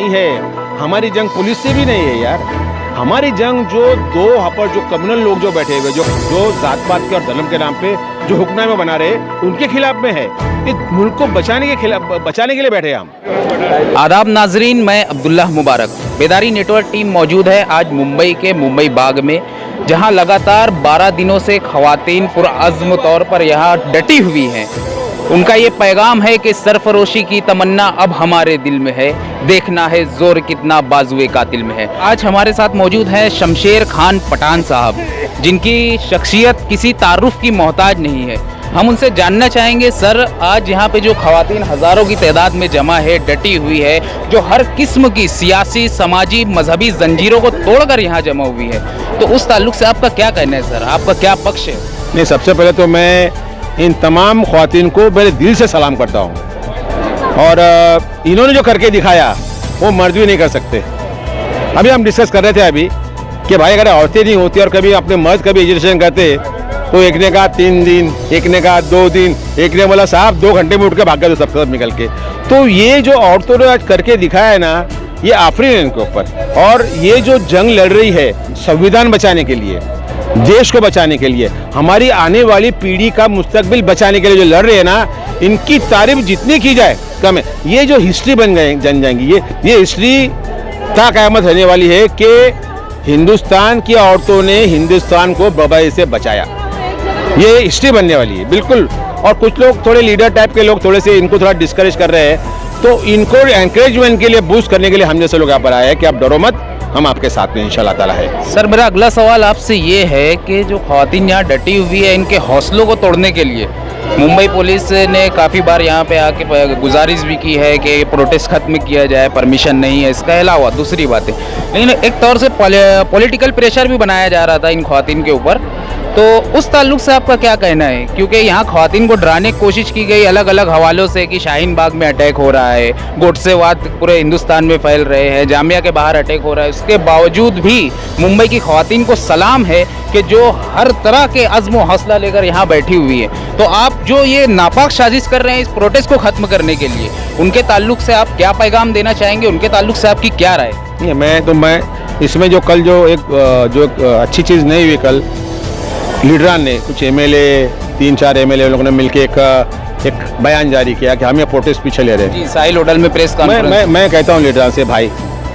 नहीं है। हमारी जंग पुलिस से भी नहीं है यार। हमारी जंग जो दो यहाँ पर जो कम्युनल लोग जो बैठे हुए जो जात पात के और धर्म के नाम पे जो हुक्मनामे बना रहे उनके खिलाफ में है। इस मुल्क को बचाने के लिए बैठे हैं हम। आदाब नाजरीन, मैं अब्दुल्ला मुबारक। बेदारी नेटवर्क टीम मौजूद है आज मुंबई के मुंबई बाग में, जहां लगातार 12 दिनों से खवातीन पुरअज़्म तौर पर यहां डटी हुई हैं। उनका ये पैगाम है कि सरफरोशी की तमन्ना अब हमारे दिल में है, देखना है जोर कितना बाजुए कातिल में है। आज हमारे साथ मौजूद है शमशेर खान पठान साहब, जिनकी शख्सियत किसी तारुफ की मोहताज नहीं है। हम उनसे जानना चाहेंगे, सर आज यहाँ पे जो खवातीन हज़ारों की तादाद में जमा है, डटी हुई है, जो हर किस्म की सियासी, समाजी, मजहबी जंजीरों को तोड़कर यहाँ जमा हुई है, तो उस ताल्लुक से आपका क्या कहना है सर? आपका क्या पक्ष है? नहीं, सबसे पहले तो मैं इन तमाम ख्वातीन को मेरे दिल से सलाम करता हूँ। और इन्होंने जो करके दिखाया वो मर्द भी नहीं कर सकते। अभी हम डिस्कस कर रहे थे अभी कि भाई अगर औरतें नहीं होती और कभी अपने मर्द कभी एजुकेशन करते तो एक ने कहा 3 दिन, एक ने कहा 2 दिन, एक ने बोला साहब 2 घंटे में उठ के भाग गए सब निकल के। तो ये जो औरतों ने आज करके दिखाया है ना, ये आफरीन है इनके ऊपर। और ये जो जंग लड़ रही है संविधान बचाने के लिए, देश को बचाने के लिए, हमारी आने वाली पीढ़ी का मुस्तकबिल बचाने के लिए जो लड़ रहे हैं ना, इनकी तारीफ जितनी की जाए कम है। ये जो हिस्ट्री बन जाएंगी, ये हिस्ट्री ता क़यामत रहने वाली है कि हिंदुस्तान की औरतों ने हिंदुस्तान को बबाई से बचाया। ये हिस्ट्री बनने वाली है बिल्कुल। और कुछ लोग थोड़े लीडर टाइप के लोग थोड़े से इनको थोड़ा डिस्करेज कर रहे हैं, तो इनको एनकरेजमेंट के लिए, बूस्ट करने के लिए हम जैसे लोग यहाँ पर आए हैं कि आप डरो मत, हम आपके साथ में इंशाल्लाह ताला है। सर मेरा अगला सवाल आपसे ये है कि जो ख़वातीन यहाँ डटी हुई है, इनके हौसलों को तोड़ने के लिए मुंबई पुलिस ने काफ़ी बार यहाँ पे आके गुजारिश भी की है कि प्रोटेस्ट ख़त्म किया जाए, परमिशन नहीं है। इसका अलावा दूसरी बातें, लेकिन एक तौर से पॉलिटिकल प्रेशर भी बनाया जा रहा था इन ख़वातीन के ऊपर, तो उस ताल्लुक से आपका क्या कहना है? क्योंकि यहाँ ख़वातीन को डराने की कोशिश की गई अलग अलग हवालों से कि शाहीन बाग में अटैक हो रहा है, गोडसेवाद पूरे हिंदुस्तान में फैल रहे हैं, जामिया के बाहर अटैक हो रहा है। उसके बावजूद भी मुंबई की ख़वातीन को सलाम है कि जो हर तरह के अज़्म व हौसला लेकर यहाँ बैठी हुई है। तो आप जो ये नापाक साजिश कर रहे हैं इस प्रोटेस्ट को ख़त्म करने के लिए, उनके ताल्लुक से आप क्या पैगाम देना चाहेंगे? उनके ताल्लुक से आपकी क्या राय? मैं इसमें जो कल जो एक अच्छी चीज़ नहीं हुई, कल लीडरान ने कुछ एमएलए 3-4 एमएलए लोगों ने मिलकर एक बयान जारी किया कि हम ये प्रोटेस्ट पीछे ले रहे हैं। जी, साहिल होटल में प्रेस कॉन्फ्रेंस। मैं कहता हूँ लीडरान से, भाई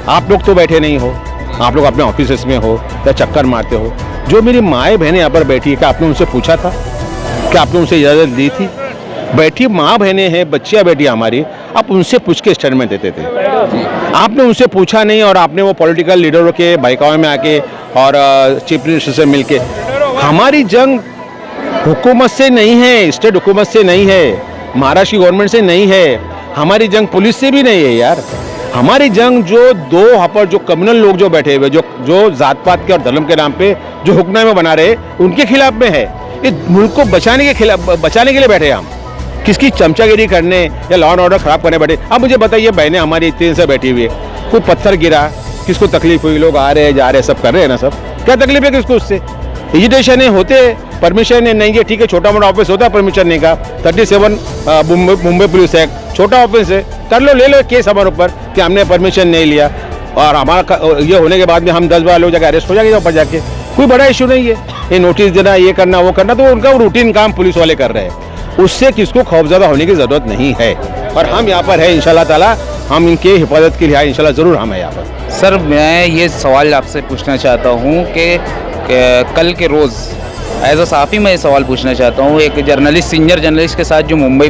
आप लोग तो बैठे नहीं हो, आप लोग अपने ऑफिस में हो या चक्कर मारते हो। जो मेरी माएँ बहनें यहाँ पर बैठी है, क्या आपने उनसे पूछा था? क्या आपने उनसे इजाज़त दी थी? बैठी माँ बहनें हैं, बच्चियाँ बैठी हमारी, आप उनसे पूछ के स्टेटमेंट देते थे। आपने उनसे पूछा नहीं और आपने वो पॉलिटिकल लीडरों के बहकावे में आके और चीफ मिनिस्टर से मिलके। हमारी जंग हुकूमत से नहीं है, स्टेट हुकूमत से नहीं है, महाराष्ट्र की गवर्नमेंट से नहीं है, हमारी जंग पुलिस से भी नहीं है यार। हमारी जंग जो दो यहाँ पर जो कम्युनल लोग जो बैठे हुए जो जात पात के और धर्म के नाम पे जो हुक्मनामे बना रहे उनके खिलाफ में है। इस मुल्क को बचाने के लिए बैठे हम, किसकी चमचागिरी करने या लॉ एंड ऑर्डर खराब करने बैठे। अब मुझे बताइए, बहनें हमारी इतने से बैठी हुई है, कोई पत्थर गिरा, किसको तकलीफ हुई? लोग आ रहे हैं जा रहे हैं, सब कर रहे हैं ना, सब क्या तकलीफ है किसको? उससे एजुटेशन है, होते परमिशन है, नहीं है, ठीक है, छोटा मोटा ऑफिस होता है परमिशन नहीं का। 37 मुंबई पुलिस एक्ट, छोटा ऑफिस है, कर लो, ले लो केस हमारे ऊपर कि हमने परमिशन नहीं लिया, और हमारा ये होने के बाद में हम 10-12 लोग जाकर अरेस्ट हो जाएंगे ऊपर जाके। कोई बड़ा इशू नहीं है, ये नोटिस देना, ये करना, वो करना, तो उनका रूटीन काम पुलिस वाले कर रहे हैं, उससे किसको खौफजदा होने की ज़रूरत नहीं है। और हम यहाँ पर है इंशाल्लाह ताला, हम इनके हिफाजत के लिए आए इंशाल्लाह, ज़रूर हम है यहाँ पर। सर मैं ये सवाल आपसे पूछना चाहता हूँ कि कल के रोज़ एज अ साफ़ी मैं ये सवाल पूछना चाहता हूँ, एक जर्नलिस्ट, सीनियर जर्नलिस्ट के साथ जो मुंबई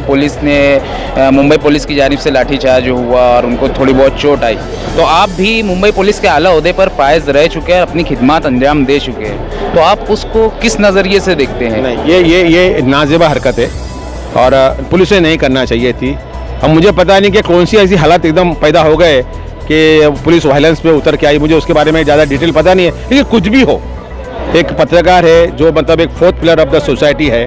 पुलिस की जानिब से लाठीचार्ज हुआ और उनको थोड़ी बहुत चोट आई, तो आप भी मुंबई पुलिस के आला ओहदे पर फायज रह चुके हैं, अपनी खिदमत अंजाम दे चुके हैं, तो आप उसको किस नज़रिए से देखते हैं? नहीं, ये नाज़िबा हरकत है और पुलिस ने नहीं करना चाहिए थी। अब मुझे पता नहीं कि कौन सी ऐसी हालात एकदम पैदा हो गए कि पुलिस वायलेंस पे उतर के आई, मुझे उसके बारे में ज़्यादा डिटेल पता नहीं है। लेकिन कुछ भी हो, एक पत्रकार है जो मतलब एक 4th pillar of the society है,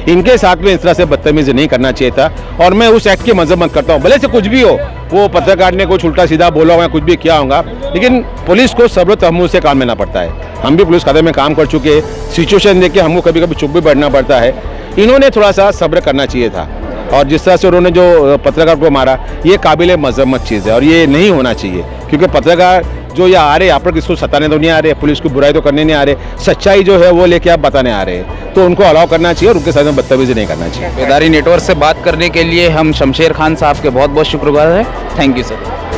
इनके साथ में इस तरह से बदतमीजी नहीं करना चाहिए था। और मैं उस एक्ट की मजम्मत करता हूँ, भले से कुछ भी हो, वो पत्रकार ने कुछ उल्टा सीधा बोला होगा, कुछ भी किया होगा, लेकिन पुलिस को सब्र तहम्मुल से काम लेना पड़ता है। हम भी पुलिस खाते में काम कर चुके, सिचुएशन देख के हमको कभी कभी चुप भी बैठना पड़ता है। इन्होंने थोड़ा सा सब्र करना चाहिए था। और जिस तरह से उन्होंने जो पत्रकार को मारा, ये काबिल मजम्मत चीज़ है और ये नहीं होना चाहिए, क्योंकि पत्रकार जो ये आ रहे यहाँ पर किसको सताने तो नहीं आ रहे, पुलिस की बुराई तो करने नहीं आ रहे, सच्चाई जो है वो लेके आप बताने आ रहे हैं, तो उनको अलाउ करना चाहिए और उनके साथ में बदतमीजी नहीं करना चाहिए। बेदारी नेटवर्क से बात करने के लिए हम शमशेर खान साहब के बहुत बहुत शुक्रगुजार हैं। Thank you sir.